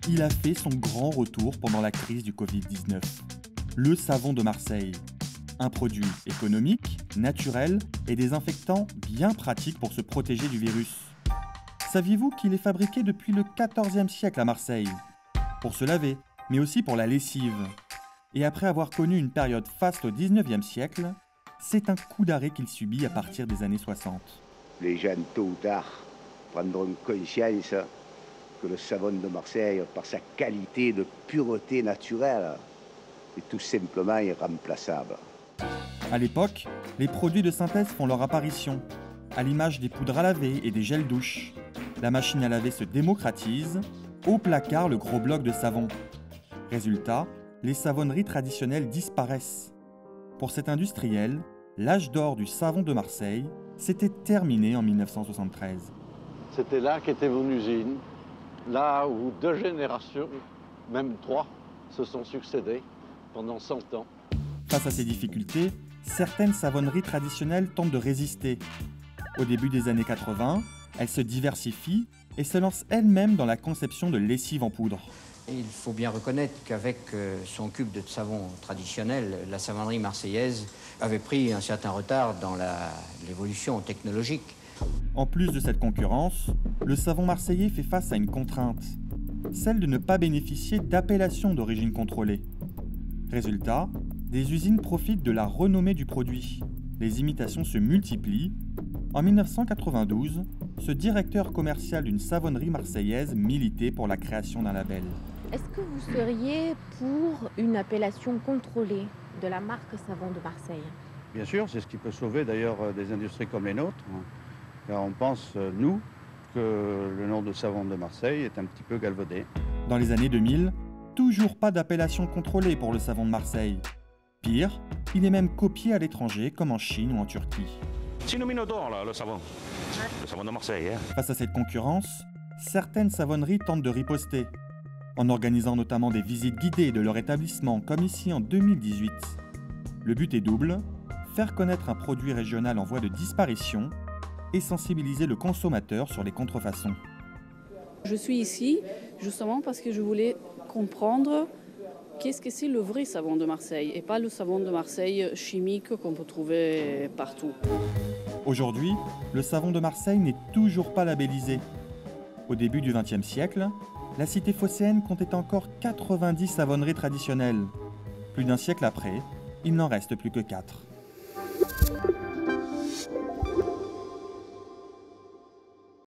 Il a fait son grand retour pendant la crise du Covid-19. Le savon de Marseille. Un produit économique, naturel et désinfectant bien pratique pour se protéger du virus. Saviez-vous qu'il est fabriqué depuis le XIVe siècle à Marseille? Pour se laver, mais aussi pour la lessive. Et après avoir connu une période faste au XIXe siècle, c'est un coup d'arrêt qu'il subit à partir des années 60. Les jeunes, tôt ou tard, prendront conscience que le savon de Marseille, par sa qualité de pureté naturelle, est tout simplement irremplaçable. À l'époque, les produits de synthèse font leur apparition, à l'image des poudres à laver et des gels douche. La machine à laver se démocratise, au placard le gros bloc de savon. Résultat, les savonneries traditionnelles disparaissent. Pour cet industriel, l'âge d'or du savon de Marseille s'était terminé en 1973. C'était là qu'était mon usine, là où 2 générations, même 3, se sont succédées pendant 100 ans. Face à ces difficultés, certaines savonneries traditionnelles tentent de résister. Au début des années 80, elles se diversifient et se lancent elles-mêmes dans la conception de lessive en poudre. Il faut bien reconnaître qu'avec son cube de savon traditionnel, la savonnerie marseillaise avait pris un certain retard dans l'évolution technologique. En plus de cette concurrence, le savon marseillais fait face à une contrainte, celle de ne pas bénéficier d'appellation d'origine contrôlée. Résultat, des usines profitent de la renommée du produit. Les imitations se multiplient. En 1992, ce directeur commercial d'une savonnerie marseillaise militait pour la création d'un label. Est-ce que vous seriez pour une appellation contrôlée de la marque Savon de Marseille? Bien sûr, c'est ce qui peut sauver d'ailleurs des industries comme les nôtres. Car on pense, nous, que le nom de Savon de Marseille est un petit peu galvaudé. Dans les années 2000, toujours pas d'appellation contrôlée pour le savon de Marseille. Pire, il est même copié à l'étranger, comme en Chine ou en Turquie. C'est une mine d'or, là, le savon. Le savon de Marseille. Face à cette concurrence, certaines savonneries tentent de riposter, en organisant notamment des visites guidées de leur établissement, comme ici en 2018. Le but est double, faire connaître un produit régional en voie de disparition et sensibiliser le consommateur sur les contrefaçons. Je suis ici justement parce que je voulais comprendre qu'est-ce que c'est le vrai savon de Marseille et pas le savon de Marseille chimique qu'on peut trouver partout. Aujourd'hui, le savon de Marseille n'est toujours pas labellisé. Au début du XXe siècle, la cité phocéenne comptait encore 90 savonneries traditionnelles. Plus d'un siècle après, il n'en reste plus que 4.